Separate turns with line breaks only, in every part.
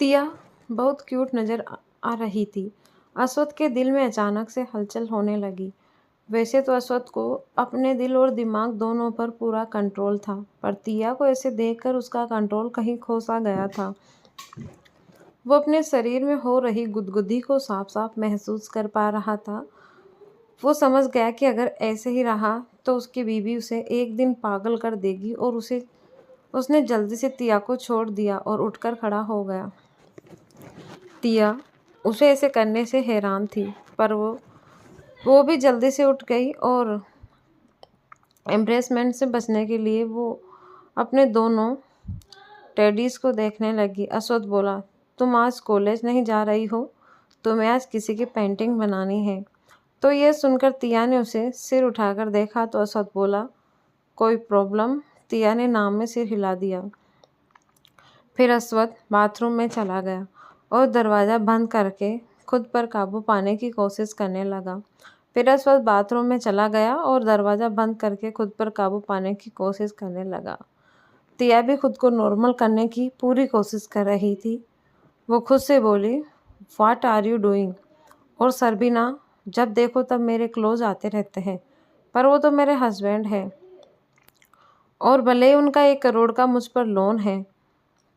तिया बहुत क्यूट नजर आ रही थी। अश्वथ के दिल में अचानक से हलचल होने लगी। वैसे तो अश्वथ को अपने दिल और दिमाग दोनों पर पूरा कंट्रोल था, पर तिया को ऐसे देखकर उसका कंट्रोल कहीं खो सा गया था। वो अपने शरीर में हो रही गुदगुदी को साफ साफ महसूस कर पा रहा था। वो समझ गया कि अगर ऐसे ही रहा तो उसकी बीवी उसे एक दिन पागल कर देगी, और उसने जल्दी से तिया को छोड़ दिया और उठकर खड़ा हो गया। तिया उसे ऐसे करने से हैरान थी, पर वो भी जल्दी से उठ गई और एम्ब्रेसमेंट से बचने के लिए वो अपने दोनों टेडीज को देखने लगी। अश्वथ बोला, तुम आज कॉलेज नहीं जा रही हो? तुम्हें आज किसी की पेंटिंग बनानी है। तो यह सुनकर तिया ने उसे सिर उठाकर देखा तो अश्वथ बोला, कोई प्रॉब्लम? तिया ने नाम में सिर हिला दिया। फिर अश्वथ बाथरूम में चला गया और दरवाज़ा बंद करके खुद पर काबू पाने की कोशिश करने लगा। फिर अश्वथ बाथरूम में चला गया और दरवाज़ा बंद करके खुद पर काबू पाने की कोशिश करने लगा। तिया भी खुद को नॉर्मल करने की पूरी कोशिश कर रही थी। वो खुद से बोली, व्हाट आर यू डूइंग? और सरबीना, जब देखो तब मेरे क्लोज आते रहते हैं, पर वो तो मेरे हस्बैंड है, और भले ही उनका 1 करोड़ का मुझ पर लोन है,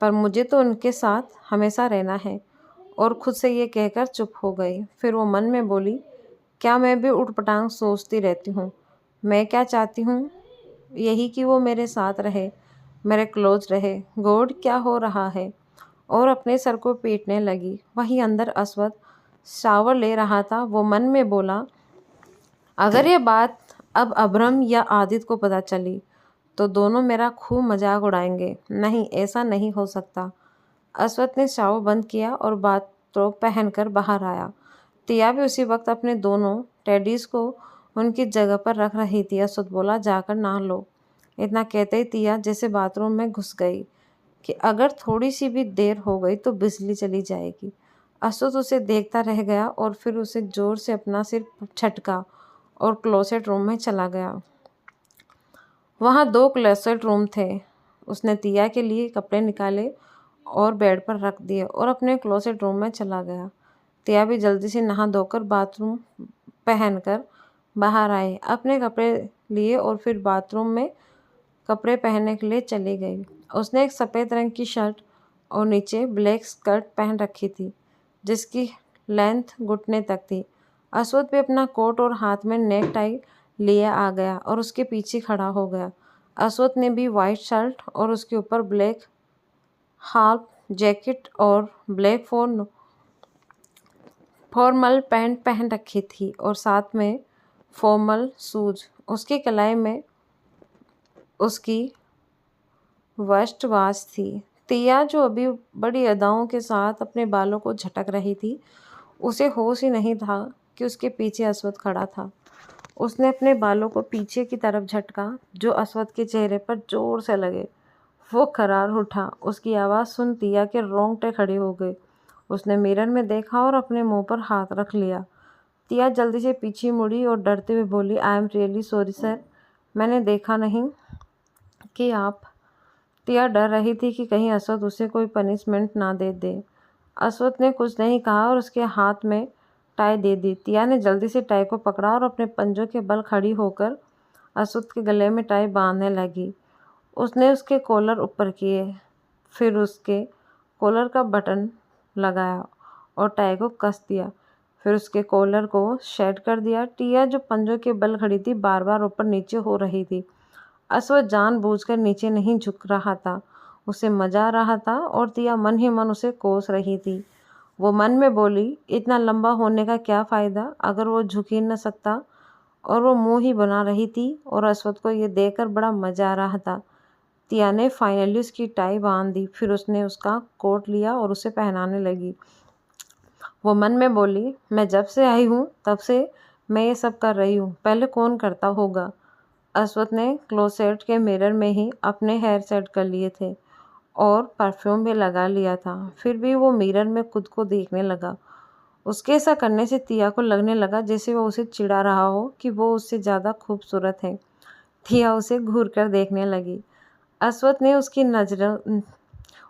पर मुझे तो उनके साथ हमेशा रहना है। और खुद से ये कहकर चुप हो गई। फिर वो मन में बोली, क्या मैं भी उटपटांग सोचती रहती हूँ? मैं क्या चाहती हूँ? यही कि वो मेरे साथ रहे, मेरे क्लोज रहे। गॉड, क्या हो रहा है? और अपने सर को पीटने लगी। वहीं अंदर अश्वथ शावर ले रहा था। वो मन में बोला, अगर ये बात अब अभ्रम या आदित्य को पता चली तो दोनों मेरा खूब मजाक उड़ाएंगे। नहीं, ऐसा नहीं हो सकता। अश्वथ ने शावर बंद किया और बाथरोब पहनकर बाहर आया। तिया भी उसी वक्त अपने दोनों टेडीज को उनकी जगह पर रख रही थी। अश्वथ बोला, जाकर नहा लो। इतना कहते ही तिया जैसे बाथरूम में घुस गई कि अगर थोड़ी सी भी देर हो गई तो बिजली चली जाएगी। अश्वथ उसे देखता रह गया और फिर उसे जोर से अपना सिर झटका और क्लोसेट रूम में चला गया। वहाँ 2 क्लोसेट रूम थे। उसने तिया के लिए कपड़े निकाले और बेड पर रख दिए और अपने क्लोसेट रूम में चला गया। तिया भी जल्दी से नहा धोकर बाथरूम पहनकर बाहर आई, अपने कपड़े लिए और फिर बाथरूम में कपड़े पहनने के लिए चली गई। उसने एक सफ़ेद रंग की शर्ट और नीचे ब्लैक स्कर्ट पहन रखी थी, जिसकी लेंथ घुटने तक थी। अश्वथ भी अपना कोट और हाथ में नेक टाई लिए आ गया और उसके पीछे खड़ा हो गया। अश्वथ ने भी वाइट शर्ट और उसके ऊपर ब्लैक हाफ जैकेट और ब्लैक फॉर्मल पैंट पहन रखी थी और साथ में फॉर्मल शूज। उसकी कलाई में उसकी वेस्ट वॉच थी। तिया, जो अभी बड़ी अदाओं के साथ अपने बालों को झटक रही थी, उसे होश ही नहीं था कि उसके पीछे अश्वथ खड़ा था। उसने अपने बालों को पीछे की तरफ झटका, जो अश्वथ के चेहरे पर जोर से लगे। वो खर्रार उठा। उसकी आवाज़ सुन तिया के रोंगटे खड़े हो गए। उसने मिरर में देखा और अपने मुंह पर हाथ रख लिया। तिया जल्दी से पीछे मुड़ी और डरते हुए बोली, I am really sorry sir, मैंने देखा नहीं कि आप। तिया डर रही थी कि कहीं अश्वथ उसे कोई पनिशमेंट ना दे दे। अश्वथ ने कुछ नहीं कहा और उसके हाथ में टाई दे दी। तिया ने जल्दी से टाई को पकड़ा और अपने पंजों के बल खड़ी होकर अश्वथ के गले में टाई बांधने लगी। उसने उसके कॉलर ऊपर किए, फिर उसके कॉलर का बटन लगाया और टाई को कस दिया। फिर उसके कॉलर को सेट कर दिया। टिया, जो पंजों के बल खड़ी थी, बार बार ऊपर नीचे हो रही थी। अश्वथ जानबूझकर नीचे नहीं झुक रहा था, उसे मजा आ रहा था और तिया मन ही मन उसे कोस रही थी। वो मन में बोली, इतना लंबा होने का क्या फ़ायदा अगर वो झुक ही न सकता। और वो मुंह ही बना रही थी और अश्वथ को ये देखकर बड़ा मज़ा आ रहा था। तिया ने फाइनली उसकी टाई बांध दी। फिर उसने उसका कोट लिया और उसे पहनाने लगी। वो मन में बोली, मैं जब से आई हूँ तब से मैं ये सब कर रही हूँ, पहले कौन करता होगा। अश्वथ ने क्लोसेट के मिरर में ही अपने हेयर सेट कर लिए थे और परफ्यूम भी लगा लिया था। फिर भी वो मिरर में खुद को देखने लगा। उसके ऐसा करने से तिया को लगने लगा जैसे वो उसे चिढ़ा रहा हो कि वो उससे ज़्यादा खूबसूरत है। तिया उसे घूर कर देखने लगी। अश्वथ ने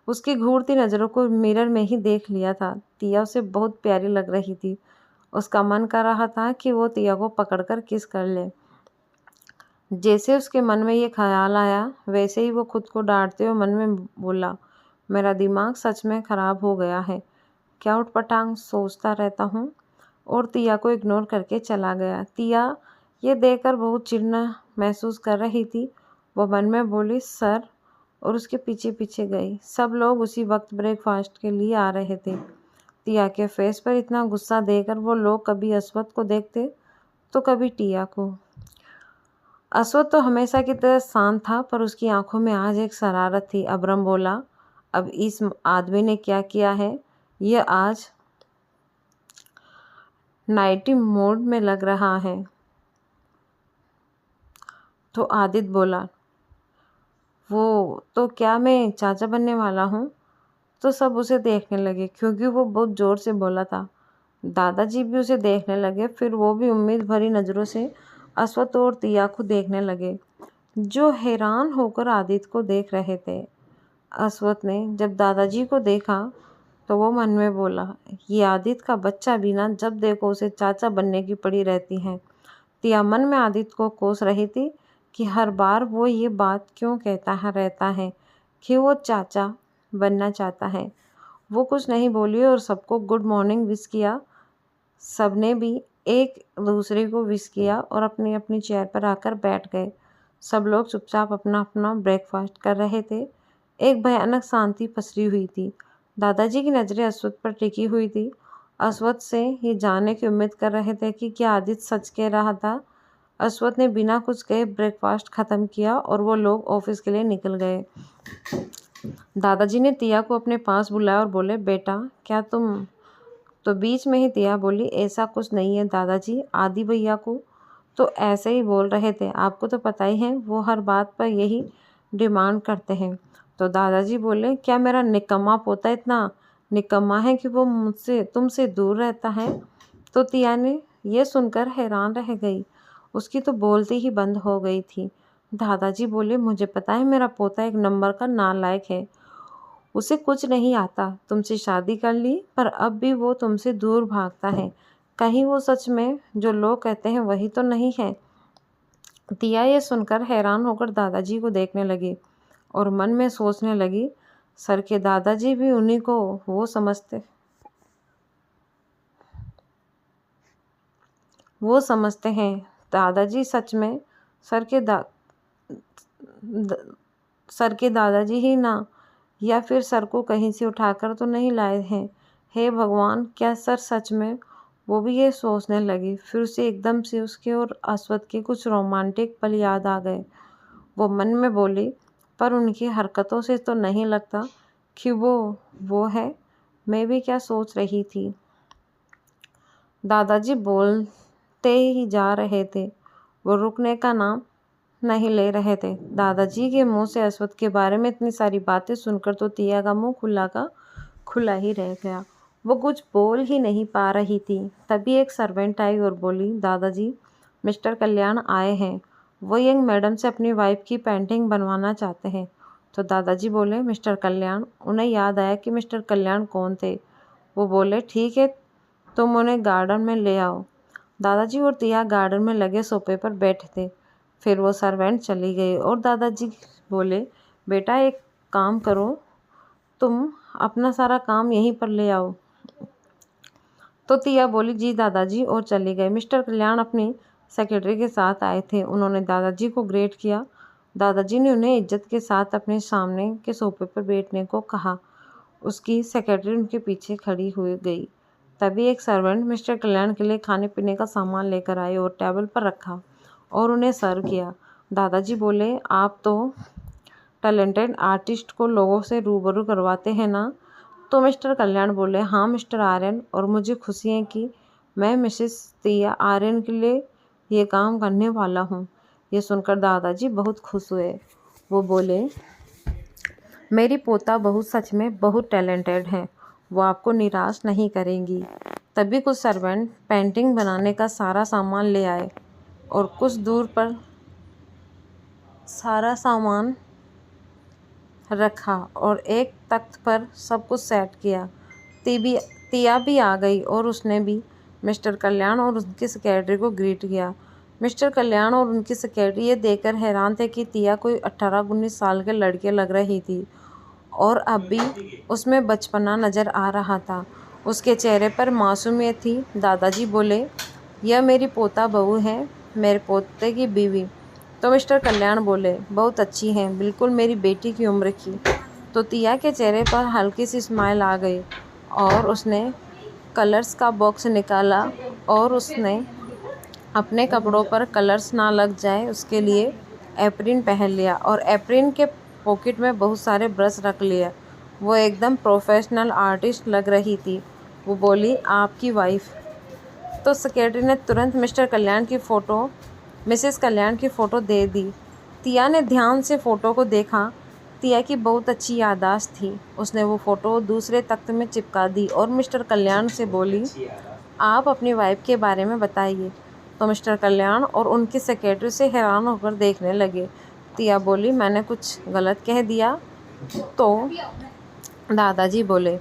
उसकी घूरती नज़रों को मिरर में ही देख लिया था। तिया उसे बहुत प्यारी लग रही थी। उसका मन कर रहा था कि वो तिया को पकड़कर किस कर ले। जैसे उसके मन में ये ख्याल आया वैसे ही वो खुद को डांटते हुए मन में बोला, मेरा दिमाग सच में ख़राब हो गया है, क्या उटपटांग सोचता रहता हूँ। और तिया को इग्नोर करके चला गया। तिया ये देखकर बहुत चिढ़ना महसूस कर रही थी। वो मन में बोली सर, और उसके पीछे पीछे गई। सब लोग उसी वक्त ब्रेकफास्ट के लिए आ रहे थे। तिया के फेस पर इतना गुस्सा देकर वो लोग कभी अस्वद को देखते तो कभी टिया को। अस्वद तो हमेशा की तरह शांत था, पर उसकी आंखों में आज एक शरारत थी। अबरम बोला, अब इस आदमी ने क्या किया है, यह आज नाइटी मोड में लग रहा है। तो आदित्य बोला, वो तो क्या मैं चाचा बनने वाला हूँ। तो सब उसे देखने लगे क्योंकि वो बहुत ज़ोर से बोला था। दादाजी भी उसे देखने लगे। फिर वो भी उम्मीद भरी नज़रों से अस्वद और तिया को देखने लगे, जो हैरान होकर आदित्य को देख रहे थे। अस्वद ने जब दादाजी को देखा तो वो मन में बोला, ये आदित्य का बच्चा भी ना, जब देखो उसे चाचा बनने की पड़ी रहती है। तिया मन में आदित्य को कोस रही थी कि हर बार वो ये बात क्यों कहता है रहता है कि वो चाचा बनना चाहता है। वो कुछ नहीं बोली और सबको गुड मॉर्निंग विश किया। सबने भी एक दूसरे को विश किया और अपनी अपनी चेयर पर आकर बैठ गए। सब लोग चुपचाप अपना अपना ब्रेकफास्ट कर रहे थे। एक भयानक शांति पसरी हुई थी। दादाजी की नज़रें अस्वद पर टिकी हुई थी। अस्वद से ये जानने की उम्मीद कर रहे थे कि क्या आदित्य सच कह रहा था। अस्वद ने बिना कुछ कहे ब्रेकफास्ट ख़त्म किया और वो लोग ऑफिस के लिए निकल गए। दादाजी ने तिया को अपने पास बुलाया और बोले, बेटा क्या तुम। तो बीच में ही तिया बोली, ऐसा कुछ नहीं है दादाजी, आदि भैया को तो ऐसे ही बोल रहे थे, आपको तो पता ही है वो हर बात पर यही डिमांड करते हैं। तो दादाजी बोले, क्या मेरा निकम्मा पोता इतना निकम्मा है कि वो मुझसे तुमसे दूर रहता है। तो तिया ने यह सुनकर हैरान रह गई। उसकी तो बोलती ही बंद हो गई थी। दादाजी बोले, मुझे पता है मेरा पोता एक नंबर का नालायक है, उसे कुछ नहीं आता। तुमसे शादी कर ली पर अब भी वो तुमसे दूर भागता है। कहीं वो सच में जो लोग कहते हैं वही तो नहीं है। तिया ये सुनकर हैरान होकर दादाजी को देखने लगी और मन में सोचने लगी, सर के दादाजी भी उन्हीं को वो समझते हैं। दादाजी सच में सर के दादाजी ही ना, या फिर सर को कहीं से उठाकर तो नहीं लाए हैं। हे भगवान, क्या सर सच में। वो भी ये सोचने लगी। फिर उसे एकदम से उसके और अस्वद के कुछ रोमांटिक पल याद आ गए। वो मन में बोली, पर उनकी हरकतों से तो नहीं लगता कि वो है। मैं भी क्या सोच रही थी। दादाजी बोलते ही जा रहे थे, वो रुकने का नाम नहीं ले रहे थे। दादाजी के मुंह से अस्वद के बारे में इतनी सारी बातें सुनकर तो तिया का मुंह खुला का खुला ही रह गया। वो कुछ बोल ही नहीं पा रही थी। तभी एक सर्वेंट आई और बोली, दादाजी मिस्टर कल्याण आए हैं, वो यंग मैडम से अपनी वाइफ की पेंटिंग बनवाना चाहते हैं। तो दादाजी बोले, मिस्टर कल्याण। उन्हें याद आया कि मिस्टर कल्याण कौन थे। वो बोले, ठीक है, तुम उन्हें गार्डन में ले आओ। दादाजी और तिया गार्डन में लगे सोफे पर बैठे थे। फिर वो सर्वेंट चली गई और दादाजी बोले, बेटा एक काम करो, तुम अपना सारा काम यहीं पर ले आओ। तो तिया बोली, जी दादाजी, और चली गई। मिस्टर कल्याण अपनी सेक्रेटरी के साथ आए थे। उन्होंने दादाजी को ग्रेट किया। दादाजी ने उन्हें इज्जत के साथ अपने सामने के सोफे पर बैठने को कहा। उसकी सेक्रेटरी उनके पीछे खड़ी हुई गई। तभी एक सर्वेंट मिस्टर कल्याण के लिए खाने पीने का सामान लेकर आए और टेबल पर रखा और उन्हें सर्व किया। दादाजी बोले, आप तो टैलेंटेड आर्टिस्ट को लोगों से रूबरू करवाते हैं ना। तो मिस्टर कल्याण बोले, हाँ मिस्टर आर्यन, और मुझे खुशी है कि मैं मिसेस तिया आर्यन के लिए ये काम करने वाला हूँ। ये सुनकर दादाजी बहुत खुश हुए। वो बोले, मेरी पोता बहू सच में बहुत टैलेंटेड है, वो आपको निराश नहीं करेंगी। तभी कुछ सर्वेंट पेंटिंग बनाने का सारा सामान ले आए और कुछ दूर पर सारा सामान रखा और एक तख्त पर सब कुछ सेट किया। तिया भी आ गई और उसने भी मिस्टर कल्याण और उनकी सेक्रेटरी को ग्रीट किया। मिस्टर कल्याण और उनकी सेक्रेटरी ये देखकर हैरान थे कि तिया कोई 18-19 साल के लड़के लग रही थी और अब भी उसमें बचपना नज़र आ रहा था। उसके चेहरे पर मासूमियत थी। दादाजी बोले, यह मेरी पोता बहू है, मेरे पोते की बीवी। तो मिस्टर कल्याण बोले, बहुत अच्छी हैं, बिल्कुल मेरी बेटी की उम्र की। तो तिया के चेहरे पर हल्की सी स्माइल आ गई और उसने कलर्स का बॉक्स निकाला और उसने अपने कपड़ों पर कलर्स ना लग जाए उसके लिए एप्रिन पहन लिया और एप्रिन के पॉकेट में बहुत सारे ब्रश रख लिए। वो एकदम प्रोफेशनल आर्टिस्ट लग रही थी। वो बोली, आपकी वाइफ। तो सेक्रेटरी ने तुरंत मिसेस कल्याण की फ़ोटो दे दी। तिया ने ध्यान से फ़ोटो को देखा। तिया की बहुत अच्छी याददाश्त थी। उसने वो फ़ोटो दूसरे तख्त में चिपका दी और मिस्टर कल्याण से बोली, आप अपनी वाइफ के बारे में बताइए। तो मिस्टर कल्याण और उनकी सेक्रेटरी से हैरान होकर देखने लगे। तिया बोली, मैंने कुछ गलत कह दिया? तो दादाजी बोले,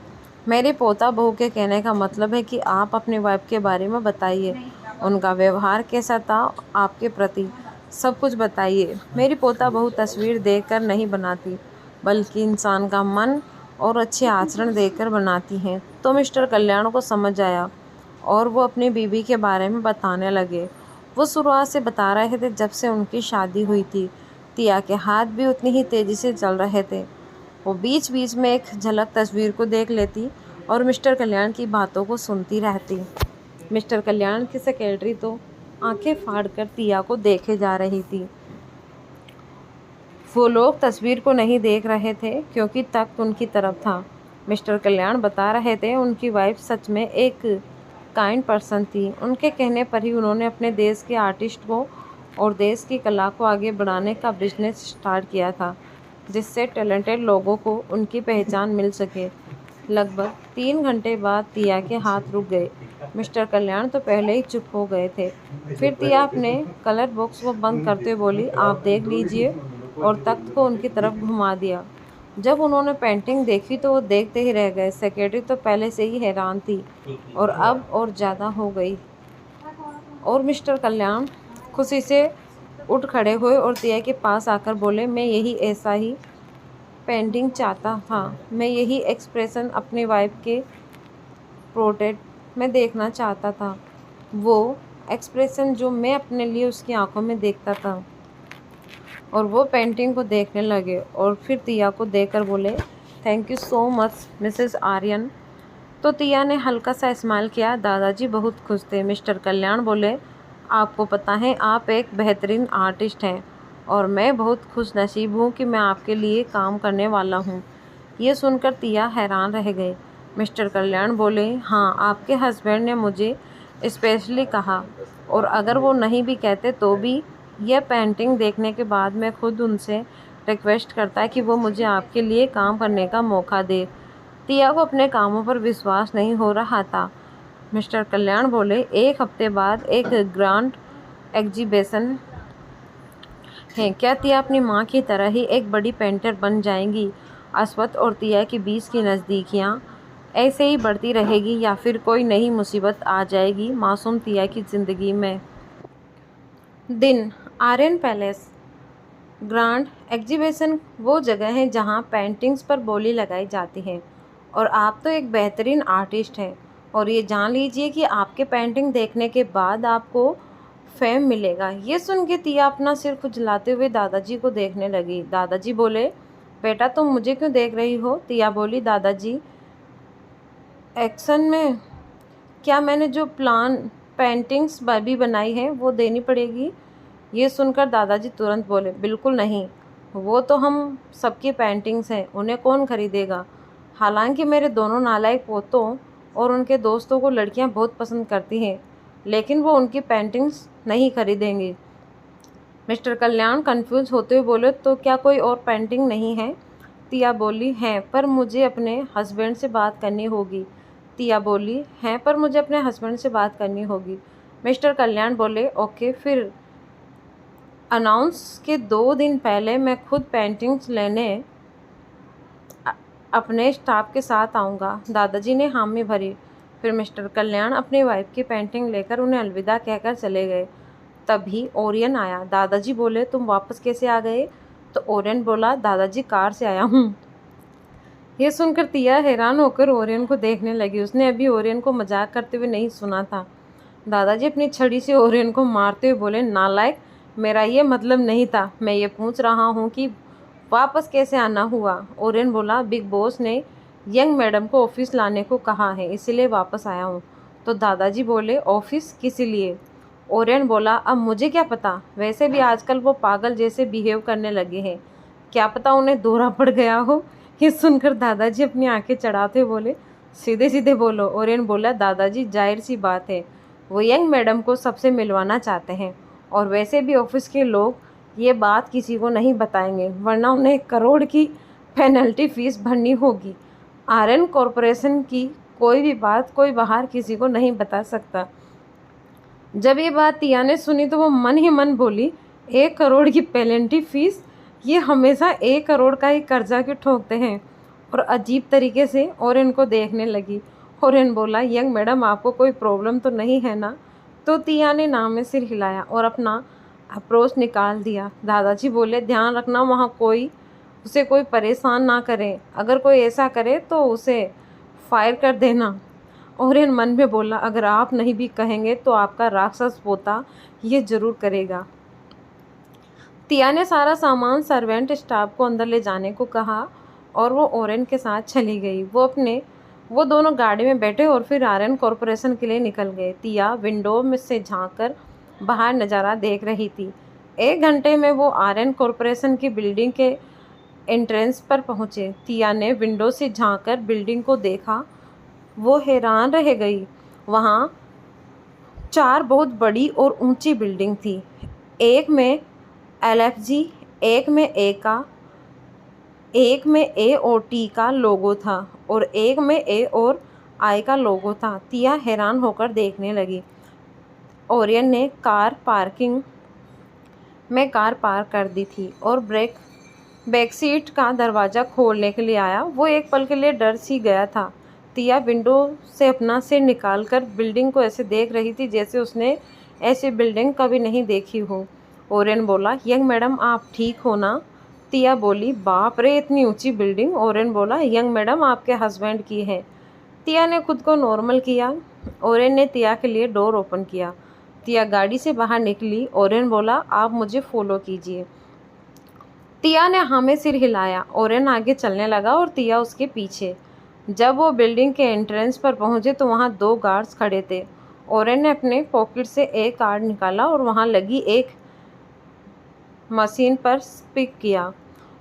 मेरे पोता बहू के कहने का मतलब है कि आप अपनी वाइफ के बारे में बताइए। उनका व्यवहार कैसा था आपके प्रति, सब कुछ बताइए। मेरी पोता बहू तस्वीर देखकर नहीं बनाती, बल्कि इंसान का मन और अच्छे आचरण देखकर बनाती हैं। तो मिस्टर कल्याण को समझ आया और वो अपनी बीवी के बारे में बताने लगे। वो शुरुआत से बता रहे थे जब से उनकी शादी हुई थी। तिया के हाथ भी उतनी ही तेज़ी से चल रहे थे। वो बीच बीच में एक झलक तस्वीर को देख लेती और मिस्टर कल्याण की बातों को सुनती रहती। मिस्टर कल्याण की सेक्रेटरी तो आंखें फाड़कर तिया को देखे जा रही थी। वो लोग तस्वीर को नहीं देख रहे थे क्योंकि तख्त उनकी तरफ था। मिस्टर कल्याण बता रहे थे उनकी वाइफ सच में एक काइंड पर्सन थी। उनके कहने पर ही उन्होंने अपने देश के आर्टिस्ट को और देश की कला को आगे बढ़ाने का बिजनेस स्टार्ट किया था, जिससे टैलेंटेड लोगों को उनकी पहचान मिल सके। लगभग 3 घंटे बाद तिया के हाथ रुक गए। मिस्टर कल्याण तो पहले ही चुप हो गए थे। फिर तिया अपने कलर बॉक्स को बंद करते हुए बोली, आप देख लीजिए, और तख्त को उनकी तरफ घुमा दिया। जब उन्होंने पेंटिंग देखी तो वो देखते ही रह गए। सेक्रेटरी तो पहले से ही हैरान थी और अब और ज़्यादा हो गई। और मिस्टर कल्याण खुशी से उठ खड़े हुए और तिया के पास आकर बोले, मैं यही ऐसा ही पेंटिंग चाहता था। मैं यही एक्सप्रेशन अपनी वाइफ के पोर्ट्रेट में देखना चाहता था। वो एक्सप्रेशन जो मैं अपने लिए उसकी आंखों में देखता था। और वो पेंटिंग को देखने लगे और फिर तिया को देखकर बोले, thank you so much Mrs Aryan. तो तिया ने हल्का सा स्माइल किया। दादाजी बहुत खुश थे। मिस्टर कल्याण बोले, आपको पता है आप एक बेहतरीन आर्टिस्ट हैं और मैं बहुत खुश नसीब हूँ कि मैं आपके लिए काम करने वाला हूँ। ये सुनकर तिया हैरान रह गए। मिस्टर कल्याण बोले, हाँ, आपके हस्बैंड ने मुझे स्पेशली कहा, और अगर वो नहीं भी कहते तो भी यह पेंटिंग देखने के बाद मैं खुद उनसे रिक्वेस्ट करता कि वो मुझे आपके लिए काम करने का मौका दे। तिया को अपने कामों पर विश्वास नहीं हो रहा था। मिस्टर कल्याण बोले, 1 हफ्ते बाद एक ग्रांड एग्जीबिशन है। क्या तिया अपनी माँ की तरह ही एक बड़ी पेंटर बन जाएंगी? अश्वथ और तिया के बीच की नज़दीकियाँ ऐसे ही बढ़ती रहेगी या फिर कोई नई मुसीबत आ जाएगी मासूम तिया की ज़िंदगी में? दिन आर्यन पैलेस। ग्रांड एग्जीबिशन वो जगह है जहाँ पेंटिंग्स पर बोली लगाई जाती है, और आप तो एक बेहतरीन आर्टिस्ट हैं, और ये जान लीजिए कि आपके पेंटिंग देखने के बाद आपको फेम मिलेगा। ये सुन के तिया अपना सिर खुजलाते हुए दादाजी को देखने लगी। दादाजी बोले, बेटा तुम मुझे क्यों देख रही हो? तिया बोली, दादाजी एक्शन में क्या मैंने जो पेंटिंग्स भी बनाई है वो देनी पड़ेगी? ये सुनकर दादाजी तुरंत बोले, बिल्कुल नहीं, वो तो हम सबकी पेंटिंग्स हैं, उन्हें कौन खरीदेगा? हालांकि मेरे दोनों नालायक पोतों और उनके दोस्तों को लड़कियां बहुत पसंद करती हैं, लेकिन वो उनकी पेंटिंग्स नहीं खरीदेंगी। मिस्टर कल्याण कंफ्यूज होते हुए बोले, तो क्या कोई और पेंटिंग नहीं है? तिया बोली, हैं, पर मुझे अपने हस्बैंड से बात करनी होगी। तिया बोली, हैं, पर मुझे अपने हस्बैंड से बात करनी होगी। मिस्टर कल्याण बोले, ओके, फिर अनाउंस के 2 दिन पहले मैं खुद पेंटिंग्स लेने अपने स्टाफ के साथ आऊँगा। दादाजी ने हामी भरी। फिर मिस्टर कल्याण अपनी वाइफ की पेंटिंग लेकर उन्हें अलविदा कहकर चले गए। तभी ओरियन आया। दादाजी बोले, तुम वापस कैसे आ गए? तो ओरियन बोला, दादाजी कार से आया हूँ। ये सुनकर तिया हैरान होकर ओरियन को देखने लगी। उसने अभी ओरियन को मजाक करते हुए नहीं सुना था। दादाजी अपनी छड़ी से ओरियन को मारते हुए बोले, नालायक, मेरा ये मतलब नहीं था। मैं ये पूछ रहा हूँ कि वापस कैसे आना हुआ? ओरियन बोला, बिग बॉस ने यंग मैडम को ऑफिस लाने को कहा है, इसीलिए वापस आया हूँ। तो दादाजी बोले, ऑफिस किस लिए? ओरियन बोला, अब मुझे क्या पता, वैसे भी आजकल वो पागल जैसे बिहेव करने लगे हैं, क्या पता उन्हें दौरा पड़ गया हो। ये सुनकर दादाजी अपनी आंखें चढ़ाते बोले, सीधे सीधे बोलो। ओरियन बोला, दादाजी जाहिर सी बात है, वो यंग मैडम को सबसे मिलवाना चाहते हैं, और वैसे भी ऑफिस के लोग ये बात किसी को नहीं बताएंगे, वरना उन्हें 1 करोड़ की पेनल्टी फीस भरनी होगी। आर्यन कॉरपोरेशन की कोई भी बात कोई बाहर किसी को नहीं बता सकता। जब ये बात तिया ने सुनी तो वो मन ही मन बोली, 1 करोड़ की पेनल्टी फीस? ये हमेशा 1 करोड़ का ही कर्जा क्यों ठोकते हैं? और अजीब तरीके से ओरियन को देखने लगी। ओरियन बोला, यंग मैडम, आपको कोई प्रॉब्लम तो नहीं है ना? तो तिया ने नाम में सिर हिलाया और अपना अप्रोच निकाल दिया। दादाजी बोले, ध्यान रखना वहाँ उसे कोई परेशान ना करे, अगर कोई ऐसा करे तो उसे फायर कर देना। ओरियन मन में बोला, अगर आप नहीं भी कहेंगे तो आपका राक्षस पोता ये जरूर करेगा। तिया ने सारा सामान सर्वेंट स्टाफ को अंदर ले जाने को कहा और वो ओरियन के साथ चली गई। वो दोनों गाड़ी में बैठे और फिर आर्यन कॉरपोरेशन के लिए निकल गए। तिया विंडो में से झांककर बाहर नज़ारा देख रही थी। 1 घंटे में वो आर्यन कॉरपोरेशन की बिल्डिंग के एंट्रेंस पर पहुँचे। तिया ने विंडो से झांककर बिल्डिंग को देखा। वो हैरान रह गई। वहाँ 4 बहुत बड़ी और ऊंची बिल्डिंग थी। एक में LFG, एक में A का, एक में A और T का लोगो था और एक में A और I का लोगो था। तिया हैरान होकर देखने लगी। ओरियन ने पार्किंग में कार पार्क कर दी थी और बैक सीट का दरवाज़ा खोलने के लिए आया। वो एक पल के लिए डर सी गया था। तिया विंडो से अपना सिर निकालकर बिल्डिंग को ऐसे देख रही थी जैसे उसने ऐसी बिल्डिंग कभी नहीं देखी हो। ओरियन बोला, यंग मैडम, आप ठीक हो ना? तिया बोली, बाप रे, इतनी ऊंची बिल्डिंग। ओरियन बोला, यंग मैडम आपके हस्बैंड की है। तिया ने खुद को नॉर्मल किया। ओरियन ने तिया के लिए डोर ओपन किया। तिया गाड़ी से बाहर निकली। ओरियन बोला, आप मुझे फॉलो कीजिए। तिया ने हाँ में सिर हिलाया। ओरियन आगे चलने लगा और तिया उसके पीछे। जब वो बिल्डिंग के एंट्रेंस पर पहुंचे तो वहाँ 2 गार्ड्स खड़े थे। ओरियन ने अपने पॉकेट से एक कार्ड निकाला और वहाँ लगी एक मशीन पर स्पिक किया।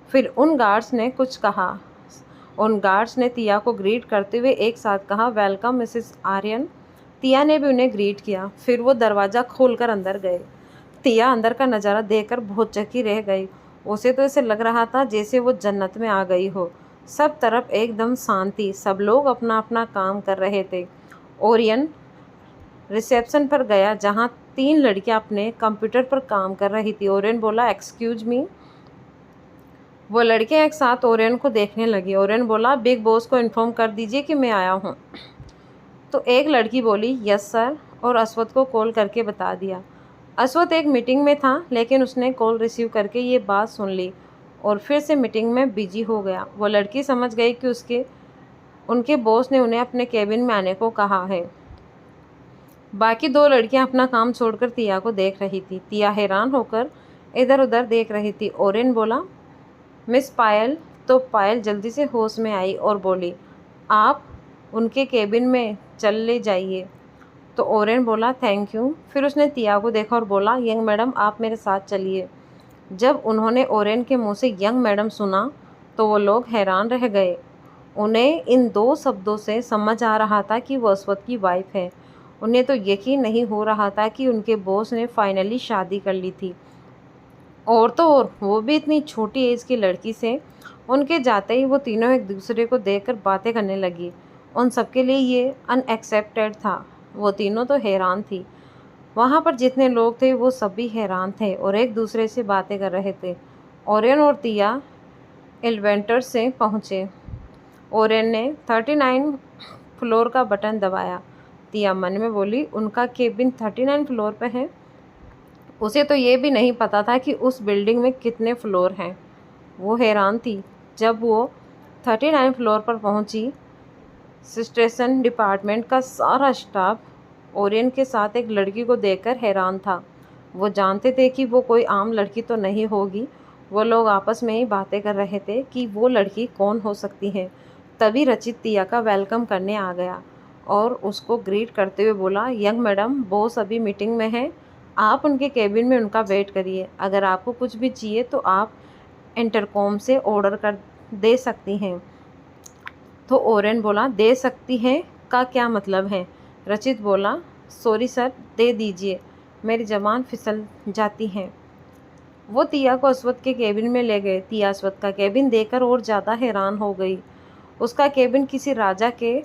फिर उन गार्ड्स ने कुछ कहा। उन गार्ड्स ने तिया को ग्रीट करते हुए एक साथ कहा, वेलकम मिसेस आर्यन। तिया ने भी उन्हें ग्रीट किया। फिर वो दरवाज़ा खोलकर अंदर गए। तिया अंदर का नज़ारा देखकर बहुत चौंकी रह गई। उसे तो ऐसे लग रहा था जैसे वो जन्नत में आ गई हो। सब तरफ एकदम शांति, सब लोग अपना अपना काम कर रहे थे। ओरियन रिसेप्शन पर गया जहाँ 3 लड़कियाँ अपने कंप्यूटर पर काम कर रही थी। ओरियन बोला, एक्सक्यूज मी। वो लड़कियाँ एक साथ ओरियन को देखने लगी। ओरियन बोला, बिग बॉस को इन्फॉर्म कर दीजिए कि मैं आया हूँ। तो एक लड़की बोली, यस सर, और अश्वत को कॉल करके बता दिया। अश्वत एक मीटिंग में था लेकिन उसने कॉल रिसीव करके ये बात सुन ली और फिर से मीटिंग में बिजी हो गया। वो लड़की समझ गई कि उनके बॉस ने उन्हें अपने केबिन में आने को कहा है। बाकी 2 लड़कियां अपना काम छोड़कर तिया को देख रही थी। तिया हैरान होकर इधर उधर देख रही थी। ओरियन बोला, मिस पायल। तो पायल जल्दी से होश में आई और बोली, आप उनके केबिन में चले जाइए। तो ओरियन बोला, थैंक यू। फिर उसने तिया को देखा और बोला, यंग मैडम, आप मेरे साथ चलिए। जब उन्होंने ओरियन के मुंह से यंग मैडम सुना तो वो लोग हैरान रह गए। उन्हें इन 2 शब्दों से समझ आ रहा था कि वो अश्वत की वाइफ है। उन्हें तो यकीन नहीं हो रहा था कि उनके बॉस ने फाइनली शादी कर ली थी, और तो और वो भी इतनी छोटी एज की लड़की से। उनके जाते ही वो तीनों एक दूसरे को देखकर बातें करने लगी। उन सबके लिए ये अनएक्सेप्टेड था। वो तीनों तो हैरान थी। वहाँ पर जितने लोग थे वो सभी हैरान थे और एक दूसरे से बातें कर रहे थे। ओरियन और तिया एलिवेटर से पहुँचे। ओरेन ने 39 फ्लोर का बटन दबाया। तिया मन में बोली, उनका केबिन 39 फ्लोर पे है। उसे तो ये भी नहीं पता था कि उस बिल्डिंग में कितने फ्लोर हैं। वो हैरान थी। जब वो 39 फ्लोर पर पहुंची, स्टेशन डिपार्टमेंट का सारा स्टाफ ओरियन के साथ एक लड़की को देखकर हैरान था। वो जानते थे कि वो कोई आम लड़की तो नहीं होगी। वो लोग आपस में ही बातें कर रहे थे कि वो लड़की कौन हो सकती है। तभी रचित तिया का वेलकम करने आ गया और उसको ग्रीट करते हुए बोला, यंग मैडम, बॉस अभी मीटिंग में है, आप उनके केबिन में उनका वेट करिए। अगर आपको कुछ भी चाहिए तो आप इंटरकॉम से ऑर्डर कर दे सकती हैं। तो ओरेन बोला, दे सकती हैं का क्या मतलब है? रचित बोला, सॉरी सर, दे दीजिए, मेरी ज़बान फिसल जाती है। वो तिया को अस्वद के केबिन में ले गए। तिया अस्वद का केबिन देखकर और ज़्यादा हैरान हो गई। उसका केबिन किसी राजा के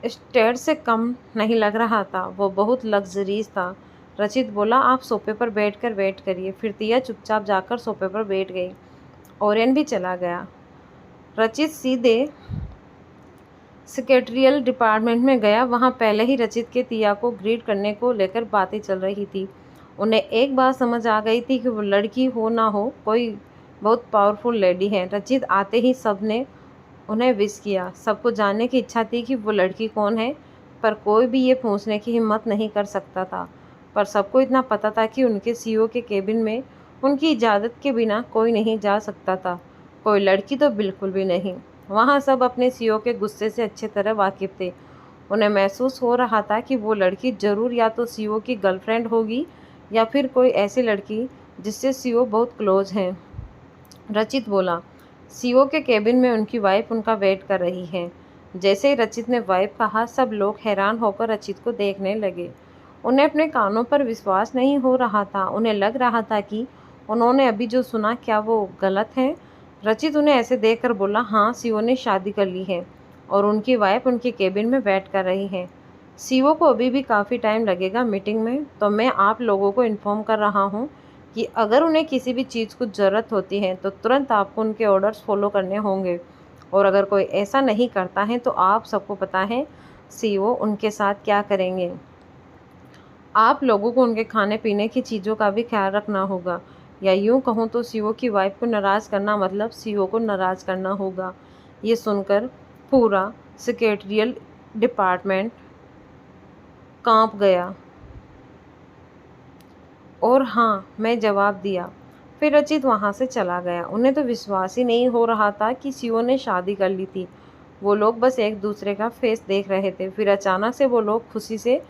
स्टेट से कम नहीं लग रहा था। वो बहुत लग्जरीज था। रचित बोला, आप सोफे पर बैठकर वेट करिए। फिर तिया चुपचाप जाकर सोफे पर बैठ गई। ओरेन भी चला गया। रचित सीधे सेक्रेटरियल डिपार्टमेंट में गया। वहाँ पहले ही रचित के तिया को ग्रीट करने को लेकर बातें चल रही थी। उन्हें एक बात समझ आ गई थी कि वो लड़की हो ना हो, कोई बहुत पावरफुल लेडी है। रचित आते ही सब ने उन्हें विश किया। सबको जानने की इच्छा थी कि वो लड़की कौन है, पर कोई भी ये पूछने की हिम्मत नहीं कर सकता था। पर सबको इतना पता था कि उनके सीईओ के केबिन में उनकी इजाज़त के बिना कोई नहीं जा सकता था, कोई लड़की तो बिल्कुल भी नहीं। वहाँ सब अपने सीईओ के गुस्से से अच्छी तरह वाकिफ़ थे। उन्हें महसूस हो रहा था कि वो लड़की ज़रूर या तो सीईओ की गर्लफ्रेंड होगी या फिर कोई ऐसी लड़की जिससे सीईओ बहुत क्लोज हैं। रचित बोला, सीईओ के केबिन में उनकी वाइफ उनका वेट कर रही है। जैसे ही रचित ने वाइफ कहा, सब लोग हैरान होकर रचित को देखने लगे। उन्हें अपने कानों पर विश्वास नहीं हो रहा था। उन्हें लग रहा था कि उन्होंने अभी जो सुना, क्या वो गलत है? रचित उन्हें ऐसे देखकर बोला, हाँ, सीईओ ने शादी कर ली है और उनकी वाइफ उनके केबिन में वेट कर रही है। सीईओ को अभी भी काफ़ी टाइम लगेगा मीटिंग में, तो मैं आप लोगों को इन्फॉर्म कर रहा हूँ कि अगर उन्हें किसी भी चीज़ की ज़रूरत होती है तो तुरंत आपको उनके ऑर्डर्स फॉलो करने होंगे, और अगर कोई ऐसा नहीं करता है तो आप सबको पता है सीईओ उनके साथ क्या करेंगे। आप लोगों को उनके खाने पीने की चीज़ों का भी ख्याल रखना होगा, या यूँ कहूँ तो सीईओ की वाइफ को नाराज़ करना मतलब सीईओ को नाराज़ करना होगा। ये सुनकर पूरा सेक्रेटरियल डिपार्टमेंट कांप गया। और हाँ, मैं जवाब दिया। फिर रचित वहाँ से चला गया। उन्हें तो विश्वास ही नहीं हो रहा था कि सीईओ ने शादी कर ली थी। वो लोग बस एक दूसरे का फेस देख रहे थे। फिर अचानक से वो लोग खुशी से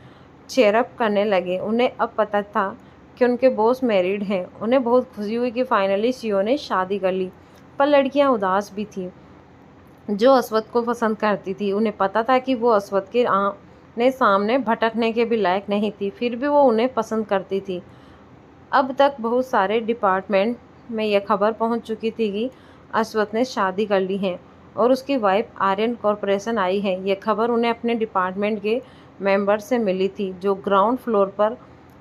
चेयरअप करने लगे। उन्हें अब पता था कि उनके बॉस मैरिड हैं। उन्हें बहुत खुशी हुई कि फाइनली सीईओ ने शादी कर ली। पर लड़कियां उदास भी थीं, जो अस्वद को पसंद करती थी। उन्हें पता था कि वो अस्वद के आमने सामने भटकने के भी लायक नहीं थी, फिर भी वो उन्हें पसंद करती थी। अब तक बहुत सारे डिपार्टमेंट में यह खबर पहुंच चुकी थी कि अस्वद ने शादी कर ली है और उसकी वाइफ आर्यन कॉरपोरेशन आई है। यह खबर उन्हें अपने डिपार्टमेंट के मेंबर से मिली थी, जो ग्राउंड फ्लोर पर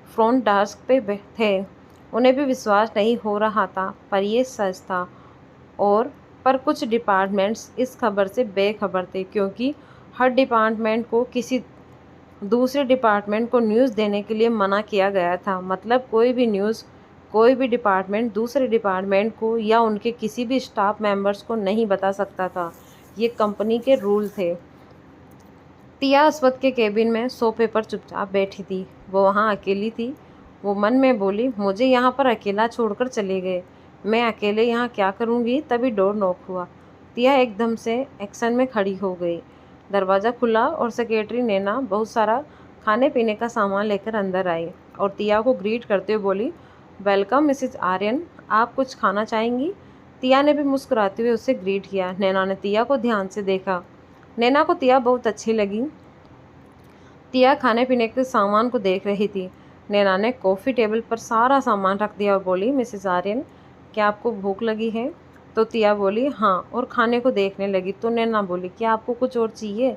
फ्रंट डेस्क पे थे। उन्हें भी विश्वास नहीं हो रहा था, पर यह सच था। और पर कुछ डिपार्टमेंट्स इस खबर से बेखबर थे, क्योंकि हर डिपार्टमेंट को किसी दूसरे डिपार्टमेंट को न्यूज़ देने के लिए मना किया गया था। मतलब कोई भी न्यूज़ कोई भी डिपार्टमेंट दूसरे डिपार्टमेंट को या उनके किसी भी स्टाफ मेंबर्स को नहीं बता सकता था। ये कंपनी के रूल थे। तिया अस्वद के केबिन में सोफे पर चुपचाप बैठी थी। वो वहाँ अकेली थी। वो मन में बोली, मुझे यहाँ पर अकेला छोड़कर चले गए, मैं अकेले यहाँ क्या करूँगी? तभी डोर नॉक हुआ। तिया एकदम से एक्शन में खड़ी हो गई। दरवाज़ा खुला और सेक्रेटरी नैना बहुत सारा खाने पीने का सामान लेकर अंदर आई और तिया को ग्रीट करते हुए बोली, वेलकम मिसेज आर्यन, आप कुछ खाना चाहेंगी? तिया ने भी मुस्कुराते हुए उससे ग्रीट किया। नैना ने तिया को ध्यान से देखा। नैना को तिया बहुत अच्छी लगी। तिया खाने पीने के सामान को देख रही थी। नैना ने कॉफ़ी टेबल पर सारा सामान रख दिया और बोली, मिसेस आर्यन, क्या आपको भूख लगी है? तो तिया बोली, हाँ, और खाने को देखने लगी। तो नैना बोली, क्या आपको कुछ और चाहिए?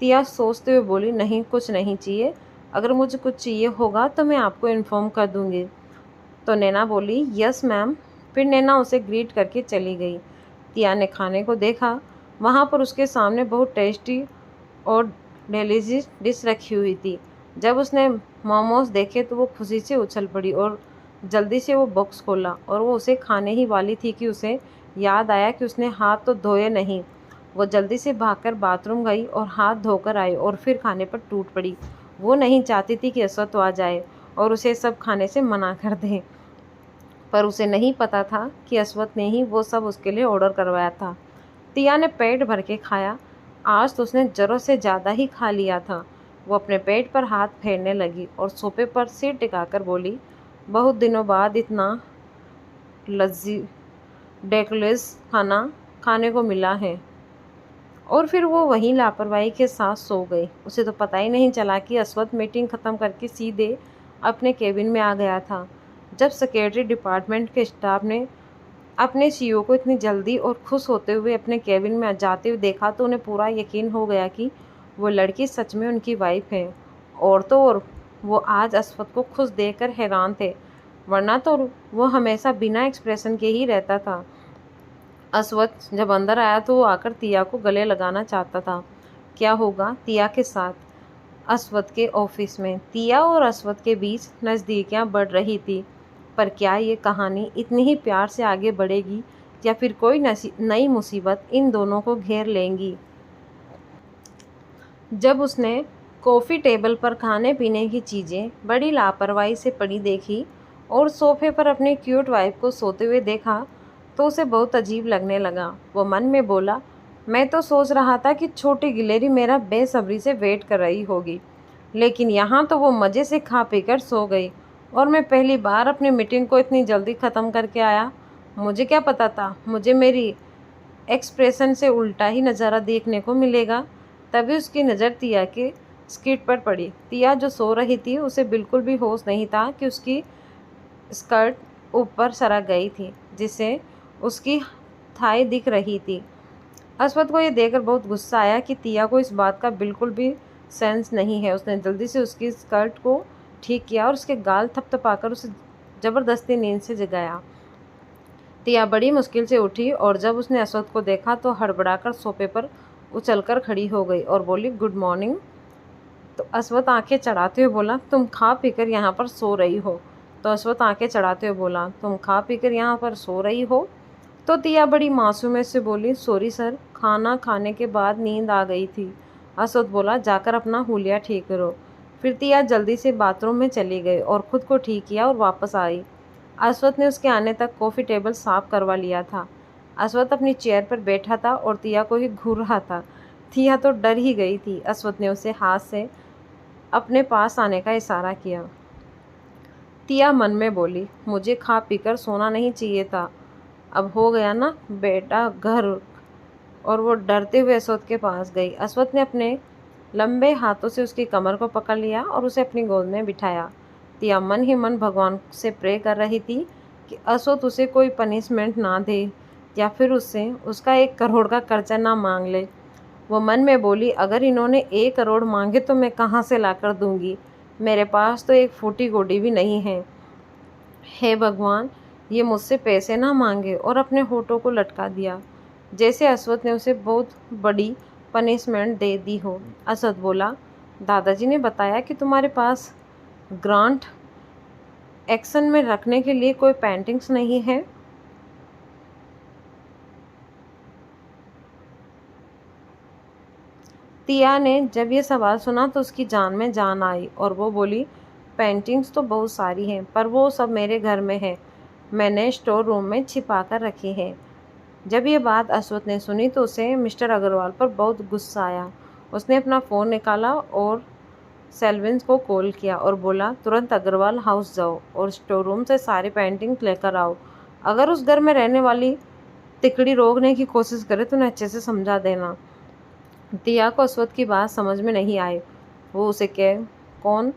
तिया सोचते हुए बोली, नहीं, कुछ नहीं चाहिए। अगर मुझे कुछ चाहिए होगा तो मैं आपको इन्फॉर्म कर दूँगी। तो नैना बोली, यस मैम। फिर नैना उसे ग्रीट करके चली गई। तिया ने खाने को देखा। वहाँ पर उसके सामने बहुत टेस्टी और डिलीशियस डिश रखी हुई थी। जब उसने मोमोज़ देखे तो वो खुशी से उछल पड़ी और जल्दी से वो बॉक्स खोला और वो उसे खाने ही वाली थी कि उसे याद आया कि उसने हाथ तो धोए नहीं। वो जल्दी से भागकर बाथरूम गई और हाथ धोकर आई और फिर खाने पर टूट पड़ी। वो नहीं चाहती थी कि अश्वथ आ जाए और उसे सब खाने से मना कर दे, पर उसे नहीं पता था कि अश्वथ ने ही वो सब उसके लिए ऑर्डर करवाया था। तिया ने पेट भर के खाया। आज तो उसने ज़रूरत से ज़्यादा ही खा लिया था। वो अपने पेट पर हाथ फेरने लगी और सोफे पर सिर टिकाकर बोली, बहुत दिनों बाद इतना लज्जी डेकुलस खाना खाने को मिला है। और फिर वो वहीं लापरवाही के साथ सो गई। उसे तो पता ही नहीं चला कि अश्वथ मीटिंग ख़त्म करके सीधे अपने केबिन में आ गया था। जब सेक्रेटरी डिपार्टमेंट के स्टाफ ने अपने सीईओ को इतनी जल्दी और खुश होते हुए अपने केबिन में जाते हुए देखा तो उन्हें पूरा यकीन हो गया कि वो लड़की सच में उनकी वाइफ है। और तो और वो आज अश्वथ को खुश देखकर हैरान थे, वरना तो वो हमेशा बिना एक्सप्रेशन के ही रहता था। अश्वथ जब अंदर आया तो वो आकर तिया को गले लगाना चाहता था। क्या होगा तिया के साथ? अश्वथ के ऑफिस में तिया और अश्वथ के बीच नज़दीकियाँ बढ़ रही थी, पर क्या ये कहानी इतनी ही प्यार से आगे बढ़ेगी या फिर कोई नई मुसीबत इन दोनों को घेर लेंगी? जब उसने कॉफ़ी टेबल पर खाने पीने की चीज़ें बड़ी लापरवाही से पड़ी देखी और सोफे पर अपनी क्यूट वाइफ को सोते हुए देखा तो उसे बहुत अजीब लगने लगा। वो मन में बोला, मैं तो सोच रहा था कि छोटी गिलेरी मेरा बेसब्री से वेट कर रही होगी, लेकिन यहाँ तो वो मज़े से खा पीकर सो गई और मैं पहली बार अपनी मीटिंग को इतनी जल्दी ख़त्म करके आया। मुझे क्या पता था मुझे मेरी एक्सप्रेशन से उल्टा ही नज़ारा देखने को मिलेगा। तभी उसकी नज़र तिया के स्किर्ट पर पड़ी। तिया जो सो रही थी उसे बिल्कुल भी होश नहीं था कि उसकी स्कर्ट ऊपर सरक गई थी, जिससे उसकी थाई दिख रही थी। अश्वथ को ये देखकर बहुत गुस्सा आया कि तिया को इस बात का बिल्कुल भी सेंस नहीं है। उसने जल्दी से उसकी स्कर्ट को ठीक किया और उसके गाल थपथपाकर उसे ज़बरदस्ती नींद से जगाया। तिया बड़ी मुश्किल से उठी और जब उसने अश्वथ को देखा तो हड़बड़ाकर सोफे पर उछलकर खड़ी हो गई और बोली, गुड मॉर्निंग। तो अश्वथ आंखें चढ़ाते हुए बोला, तुम खा पीकर यहाँ पर सो रही हो? तो अश्वथ आंखें चढ़ाते हुए बोला, तुम खा पीकर यहाँ पर सो रही हो? तो तिया बड़ी मासूमियत से बोली, सॉरी सर, खाना खाने के बाद नींद आ गई थी। अश्वथ बोला, जाकर अपना हुलिया ठीक करो। फिर तिया जल्दी से बाथरूम में चली गई और ख़ुद को ठीक किया और वापस आई। अश्वथ ने उसके आने तक कॉफ़ी टेबल साफ़ करवा लिया था। अश्वथ अपनी चेयर पर बैठा था और तिया को ही घूर रहा था। तिया तो डर ही गई थी। अश्वथ ने उसे हाथ से अपने पास आने का इशारा किया। तिया मन में बोली, मुझे खा पीकर सोना नहीं चाहिए था, अब हो गया ना बेटा घर। और वो डरते हुए अश्वथ के पास गई। अश्वथ ने अपने लंबे हाथों से उसकी कमर को पकड़ लिया और उसे अपनी गोद में बिठाया। तिया मन ही मन भगवान से प्रे कर रही थी कि अश्वथ उसे कोई पनिशमेंट ना दे या फिर उससे उसका 1 करोड़ का कर्जा ना मांग ले। वो मन में बोली, अगर इन्होंने 1 करोड़ मांगे तो मैं कहाँ से लाकर दूंगी? मेरे पास तो एक फूटी गोडी भी नहीं है। हे भगवान, ये मुझसे पैसे ना मांगे। और अपने होठों को लटका दिया, जैसे अश्वथ ने उसे बहुत बड़ी पनिशमेंट दे दी हो। अश्वथ बोला, दादाजी ने बताया कि तुम्हारे पास ग्रांट एक्शन में रखने के लिए कोई पेंटिंग्स नहीं है। तिया ने जब ये सवाल सुना तो उसकी जान में जान आई और वो बोली, पेंटिंग्स तो बहुत सारी हैं, पर वो सब मेरे घर में है, मैंने स्टोर रूम में छिपा कर रखी है। जब ये बात अश्वथ ने सुनी तो उसे मिस्टर अग्रवाल पर बहुत गुस्सा आया। उसने अपना फ़ोन निकाला और सेल्विन को कॉल किया और बोला, तुरंत अग्रवाल हाउस जाओ और स्टोर रूम से सारी पेंटिंग लेकर आओ। अगर उस घर में रहने वाली तिकड़ी रोकने की कोशिश करे तो उन्हें अच्छे से समझा देना। तिया को अश्वथ की बात समझ में नहीं आई। वो उसे कौन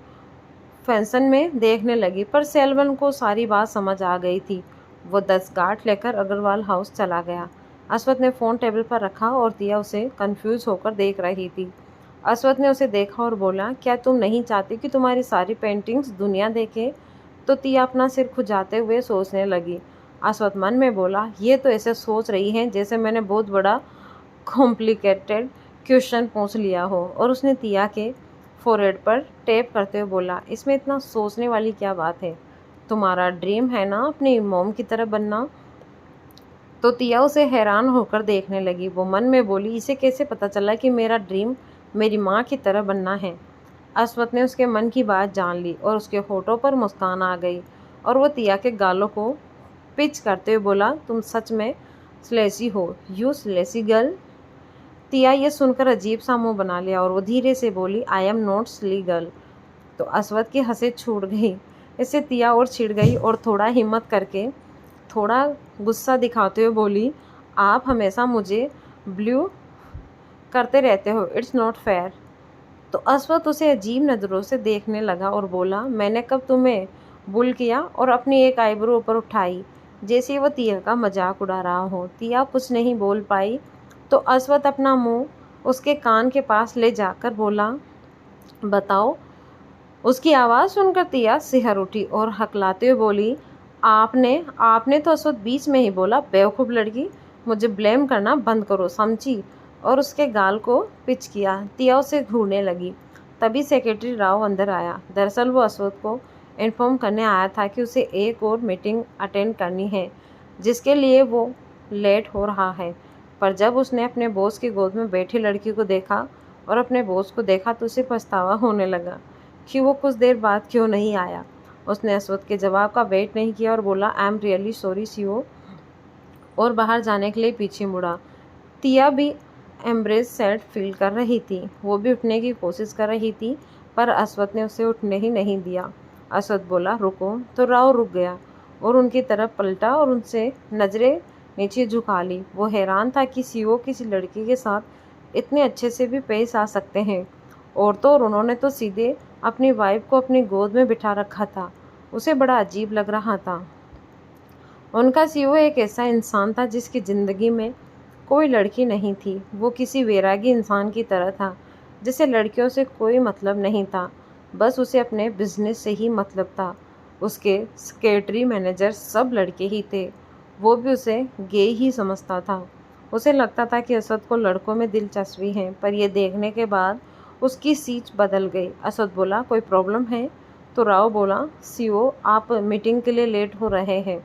फैशन में देखने लगी, पर सेल्वन को सारी बात समझ आ गई थी। वो 10 गांठ लेकर अग्रवाल हाउस चला गया। अश्वथ ने फ़ोन टेबल पर रखा और तिया उसे कंफ्यूज होकर देख रही थी। अश्वथ ने उसे देखा और बोला, क्या तुम नहीं चाहती कि तुम्हारी सारी पेंटिंग्स दुनिया देखे? तो तिया अपना सिर खुजाते हुए सोचने लगी। अश्वथ मन में बोला, ये तो ऐसे सोच रही हैं जैसे मैंने बहुत बड़ा कॉम्प्लिकेटेड क्वेश्चन पूछ लिया हो। और उसने तिया के फोरहेड पर टैप करते हुए बोला, इसमें इतना सोचने वाली क्या बात है? तुम्हारा ड्रीम है ना अपनी मॉम की तरह बनना? तो तिया उसे हैरान होकर देखने लगी। वो मन में बोली, इसे कैसे पता चला कि मेरा ड्रीम मेरी माँ की तरह बनना है? अश्वथ ने उसके मन की बात जान ली और उसके होठों पर मुस्कान आ गई और वो तिया के गालों को पिच करते हुए बोला, तुम सच में स्लेसी हो, यू स्लेसी गर्ल। तिया ये सुनकर अजीब सा मुंह बना लिया और वो धीरे से बोली, आई एम नॉट स्ली गर्ल। तो अश्वथ की हंसी छूट गई। इससे तिया और छिड़ गई और थोड़ा हिम्मत करके, थोड़ा गुस्सा दिखाते हुए बोली, आप हमेशा मुझे ब्लू करते रहते हो, इट्स नॉट फेयर। तो अश्वथ उसे अजीब नज़रों से देखने लगा और बोला, मैंने कब तुम्हें बुल किया? और अपनी एक आईब्रो ऊपर उठाई जैसे वो तिया का मजाक उड़ा रहा हो। तिया कुछ नहीं बोल पाई तो अश्वथ अपना मुंह उसके कान के पास ले जाकर बोला, बताओ। उसकी आवाज़ सुनकर तिया सिहर उठी और हकलाते हुए बोली, आपने आपने तो अश्वथ बीच में ही बोला, बेवकूफ़ लड़की, मुझे ब्लेम करना बंद करो, समझी? और उसके गाल को पिच किया। तिया उसे घूरने लगी। तभी सेक्रेटरी राव अंदर आया। दरअसल वो अश्वथ को इन्फॉर्म करने आया था कि उसे एक और मीटिंग अटेंड करनी है जिसके लिए वो लेट हो रहा है। पर जब उसने अपने बॉस की गोद में बैठी लड़की को देखा और अपने बॉस को देखा तो उसे पछतावा होने लगा कि वो कुछ देर बाद क्यों नहीं आया। उसने अश्वथ के जवाब का वेट नहीं किया और बोला, I am really sorry CO, और बाहर जाने के लिए पीछे मुड़ा। तिया भी एम्ब्रेस सेट फील कर रही थी। वो भी उठने की कोशिश कर रही थी पर अश्वथ ने उसे उठने ही नहीं दिया। अश्वथ बोला, रुको। तो राव रुक गया और उनकी तरफ पलटा और उनसे नज़रें नीचे झुका ली। वो हैरान था कि सीओ किसी लड़की के साथ इतने अच्छे से भी पेश आ सकते हैं। और तो और उन्होंने तो सीधे अपनी वाइफ को अपनी गोद में बिठा रखा था। उसे बड़ा अजीब लग रहा था। उनका सीओ एक ऐसा इंसान था जिसकी ज़िंदगी में कोई लड़की नहीं थी। वो किसी वैरागी इंसान की तरह था जिसे लड़कियों से कोई मतलब नहीं था, बस उसे अपने बिजनेस से ही मतलब था। उसके सेक्रेटरी मैनेजर सब लड़के ही थे। वो भी उसे गे ही समझता था। उसे लगता था कि असद को लड़कों में दिलचस्पी है, पर यह देखने के बाद उसकी सीच बदल गई। असद बोला, कोई प्रॉब्लम है? तो राव बोला, सीओ आप मीटिंग के लिए लेट हो रहे हैं।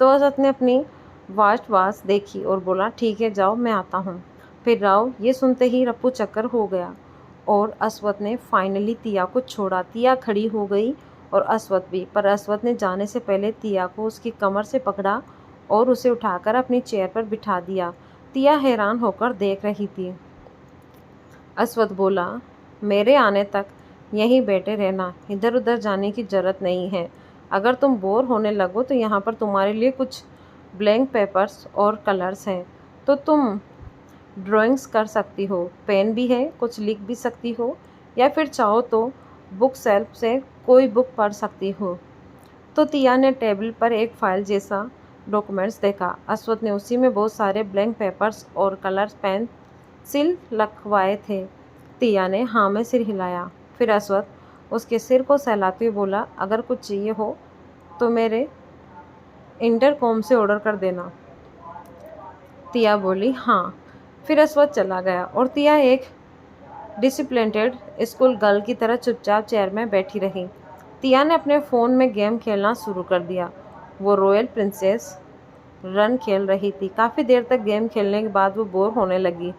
तो असद ने अपनी वाच देखी और बोला, ठीक है जाओ, मैं आता हूँ। फिर राव ये सुनते ही रप्पू चक्कर हो गया और अश्वथ ने फाइनली तिया को छोड़ा। तिया खड़ी हो गई और अश्वथ भी, पर अश्वथ ने जाने से पहले तिया को उसकी कमर से पकड़ा और उसे उठाकर अपनी चेयर पर बिठा दिया। तिया हैरान होकर देख रही थी। अश्वथ बोला, मेरे आने तक यहीं बैठे रहना, इधर उधर जाने की ज़रूरत नहीं है। अगर तुम बोर होने लगो तो यहाँ पर तुम्हारे लिए कुछ ब्लैंक पेपर्स और कलर्स हैं, तो तुम ड्राइंग्स कर सकती हो। पेन भी है, कुछ लिख भी सकती हो, या फिर चाहो तो बुक शेल्फ से कोई बुक पढ़ सकती हो। तो तिया ने टेबल पर एक फाइल जैसा डॉक्यूमेंट्स देखा। अश्वथ ने उसी में बहुत सारे ब्लैंक पेपर्स और कलर पेंसिल रखवाए थे। तिया ने हाँ में सिर हिलाया। फिर अश्वथ उसके सिर को सहलाते हुए बोला, अगर कुछ चाहिए हो तो मेरे इंटरकॉम से ऑर्डर कर देना। तिया बोली, हाँ। फिर अश्वथ चला गया और तिया एक डिसिप्लिनेटेड स्कूल गर्ल की तरह चुपचाप चेयर में बैठी रही। तिया ने अपने फ़ोन में गेम खेलना शुरू कर दिया। वो रॉयल प्रिंसेस रन खेल रही थी। काफ़ी देर तक गेम खेलने के बाद वो बोर होने लगी।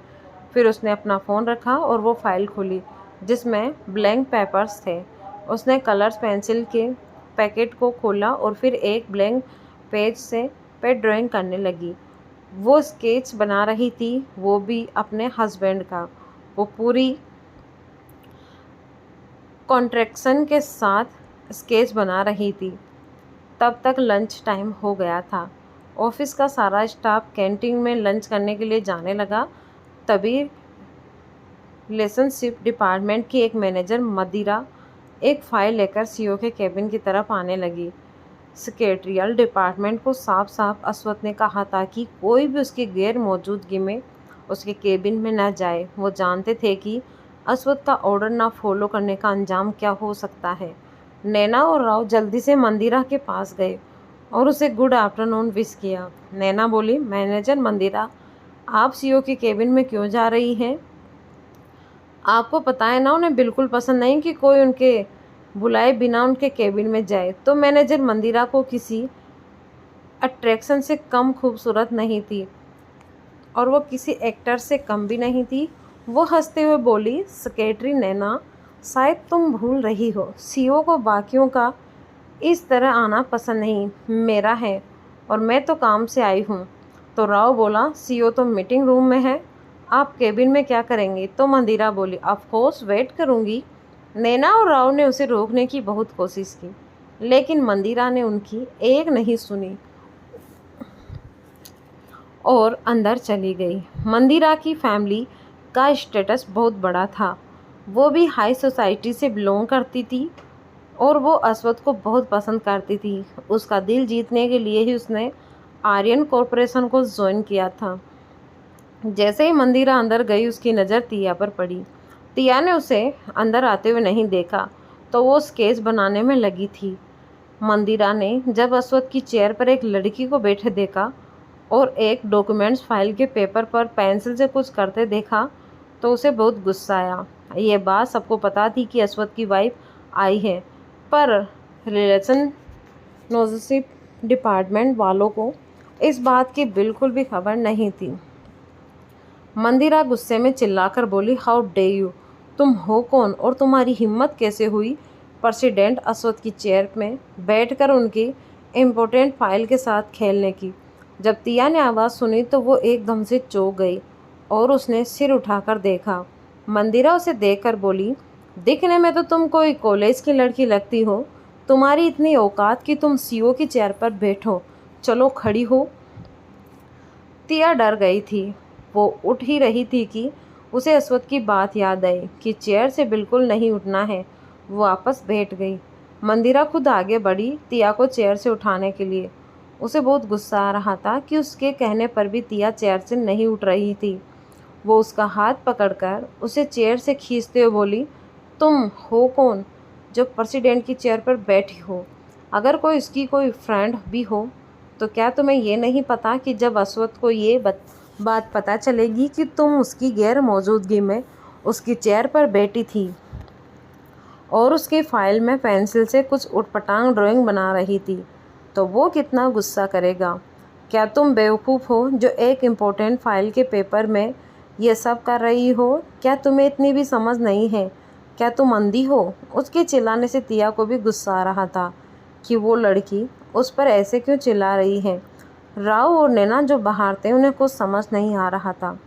फिर उसने अपना फ़ोन रखा और वो फाइल खोली जिसमें ब्लैंक पेपर्स थे। उसने कलर्स पेंसिल के पैकेट को खोला और फिर एक ब्लैंक पेज से पे ड्राइंग करने लगी। वो स्केच बना रही थी, वो भी अपने हस्बैंड का। वो पूरी कॉन्ट्रैक्शन के साथ स्केच बना रही थी। तब तक लंच टाइम हो गया था। ऑफिस का सारा स्टाफ कैंटीन में लंच करने के लिए जाने लगा। तभी रिलेशनशिप डिपार्टमेंट की एक मैनेजर मदिरा एक फ़ाइल लेकर सीईओ के केबिन की तरफ आने लगी। सेक्रेटरियल डिपार्टमेंट को साफ साफ अश्वथ ने कहा था कि कोई भी उसकी गैर मौजूदगी में उसके केबिन में न जाए। वो जानते थे कि अश्वथ का ऑर्डर ना फॉलो करने का अंजाम क्या हो सकता है। नैना और राव जल्दी से मंदिरा के पास गए और उसे गुड आफ्टरनून विश किया। नैना बोली, मैनेजर मंदिरा, आप सीईओ के केबिन में क्यों जा रही हैं? आपको पता है ना, उन्हें बिल्कुल पसंद नहीं कि कोई उनके बुलाए बिना उनके केबिन में जाए। तो मैनेजर मंदिरा को किसी अट्रैक्शन से कम खूबसूरत नहीं थी और वो किसी एक्टर से कम भी नहीं थी। वो हंसते हुए बोली, सेक्रेटरी नैना, शायद तुम भूल रही हो, सीईओ को बाकियों का इस तरह आना पसंद नहीं, मेरा है, और मैं तो काम से आई हूँ। तो राव बोला, सीईओ तो मीटिंग रूम में है, आप केबिन में क्या करेंगी? तो मंदिरा बोली, ऑफ कोर्स वेट करूँगी। नैना और राव ने उसे रोकने की बहुत कोशिश की, लेकिन मंदिरा ने उनकी एक नहीं सुनी और अंदर चली गई। मंदिरा की फैमिली का स्टेटस बहुत बड़ा था। वो भी हाई सोसाइटी से बिलोंग करती थी और वो अश्वथ को बहुत पसंद करती थी। उसका दिल जीतने के लिए ही उसने आर्यन कॉरपोरेशन को ज्वाइन किया था। जैसे ही मंदिरा अंदर गई, उसकी नज़र तिया पर पड़ी। तिया ने उसे अंदर आते हुए नहीं देखा तो वो स्केच बनाने में लगी थी। मंदिरा ने जब अश्वथ की चेयर पर एक लड़की को बैठे देखा और एक डॉक्यूमेंट्स फाइल के पेपर पर पेंसिल से कुछ करते देखा तो उसे बहुत गुस्सा आया। ये बात सबको पता थी कि अश्वथ की वाइफ आई है, पर रिलेशनशिप डिपार्टमेंट वालों को इस बात की बिल्कुल भी खबर नहीं थी। मंदिरा गुस्से में चिल्लाकर बोली, हाउ डे यू, तुम हो कौन और तुम्हारी हिम्मत कैसे हुई प्रेसिडेंट अश्वथ की चेयर में बैठकर उनकी इम्पोर्टेंट फाइल के साथ खेलने की। जब तिया ने आवाज़ सुनी तो वो एकदम से चौंक गई और उसने सिर उठाकर देखा। मंदिरा उसे देखकर बोली, दिखने में तो तुम कोई कॉलेज की लड़की लगती हो, तुम्हारी इतनी औकात कि तुम सीईओ की चेयर पर बैठो, चलो खड़ी हो। तिया डर गई थी। वो उठ ही रही थी कि उसे अश्वथ की बात याद आई कि चेयर से बिल्कुल नहीं उठना है। वो वापस बैठ गई। मंदिरा खुद आगे बढ़ी तिया को चेयर से उठाने के लिए। उसे बहुत गुस्सा आ रहा था कि उसके कहने पर भी तिया चेयर से नहीं उठ रही थी। वो उसका हाथ पकड़कर उसे चेयर से खींचते हुए बोली, तुम हो कौन जो प्रेसिडेंट की चेयर पर बैठी हो? अगर कोई इसकी कोई फ्रेंड भी हो तो क्या तुम्हें ये नहीं पता कि जब अश्वथ को ये बात पता चलेगी कि तुम उसकी गैर मौजूदगी में उसकी चेयर पर बैठी थी और उसकी फाइल में पेंसिल से कुछ उटपटांग ड्राइंग बना रही थी, तो वो कितना गुस्सा करेगा? क्या तुम बेवकूफ़ हो जो एक इम्पोर्टेंट फाइल के पेपर में ये सब कर रही हो? क्या तुम्हें इतनी भी समझ नहीं है? क्या तुम अंधी हो? उसके चिल्लाने से तिया को भी गुस्सा आ रहा था कि वो लड़की उस पर ऐसे क्यों चिल्ला रही है। राव और नैना जो बाहर थे उन्हें कुछ समझ नहीं आ रहा था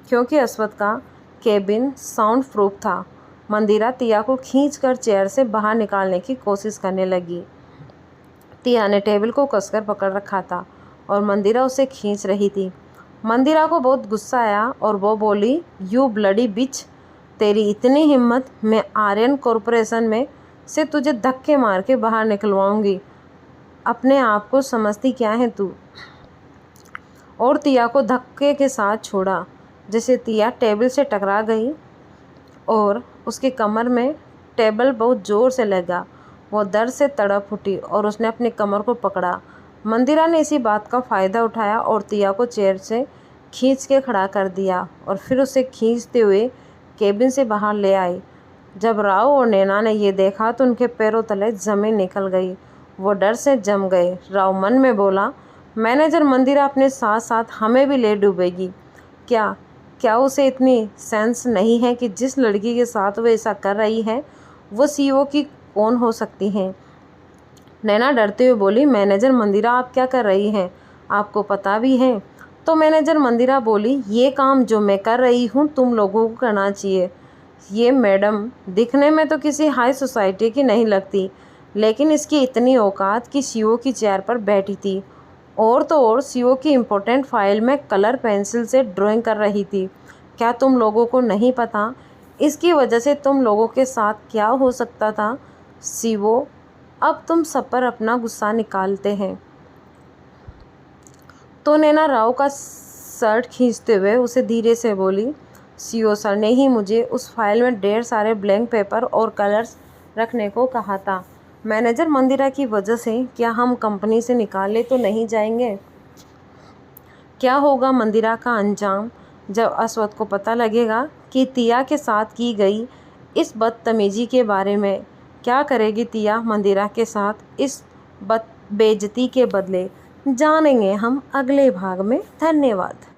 क्योंकि अश्वथ का केबिन साउंड प्रूफ था। मंदिरा तिया को खींचकर चेयर से बाहर निकालने की कोशिश करने लगी। तिया ने टेबल को कसकर पकड़ रखा था और मंदिरा उसे खींच रही थी। मंदिरा को बहुत गुस्सा आया और वो बोली, यू ब्लडी बिच, तेरी इतनी हिम्मत, मैं आर्यन कॉरपोरेशन में से तुझे धक्के मार के बाहर निकलवाऊंगी। अपने आप को समझती क्या है तू? और तिया को धक्के के साथ छोड़ा जैसे तिया टेबल से टकरा गई और उसके कमर में टेबल बहुत ज़ोर से लगा। वो दर्द से तड़प उठी और उसने अपनी कमर को पकड़ा। मंदिरा ने इसी बात का फ़ायदा उठाया और तिया को चेयर से खींच के खड़ा कर दिया और फिर उसे खींचते हुए केबिन से बाहर ले आई। जब राव और नैना ने ये देखा तो उनके पैरों तले ज़मीन निकल गई। वो डर से जम गए। राव मन में बोला, मैनेजर मंदिरा अपने साथ साथ हमें भी ले डूबेगी क्या? क्या उसे इतनी सेंस नहीं है कि जिस लड़की के साथ वो ऐसा कर रही है वो सीईओ की कौन हो सकती है? नैना डरते हुए बोली, मैनेजर मंदिरा आप क्या कर रही हैं? आपको पता भी है? तो मैनेजर मंदिरा बोली, ये काम जो मैं कर रही हूँ तुम लोगों को करना चाहिए। ये मैडम दिखने में तो किसी हाई सोसाइटी की नहीं लगती, लेकिन इसकी इतनी औकात कि सीईओ की चेयर पर बैठी थी और तो और सीईओ की इम्पोर्टेंट फाइल में कलर पेंसिल से ड्राइंग कर रही थी। क्या तुम लोगों को नहीं पता इसकी वजह से तुम लोगों के साथ क्या हो सकता था? सीईओ अब तुम सब पर अपना गुस्सा निकालते हैं। तो नैना राव का शर्ट खींचते हुए उसे धीरे से बोली, सीईओ सर ने ही मुझे उस फाइल में ढेर सारे ब्लैंक पेपर और कलर्स रखने को कहा था। मैनेजर मंदिरा की वजह से क्या हम कंपनी से निकाले तो नहीं जाएंगे? क्या होगा मंदिरा का अंजाम जब अस्वद को पता लगेगा कि तिया के साथ की गई इस बदतमीजी के बारे में? क्या करेगी तिया मंदिरा के साथ इस बेइज्जती के बदले? जानेंगे हम अगले भाग में। धन्यवाद।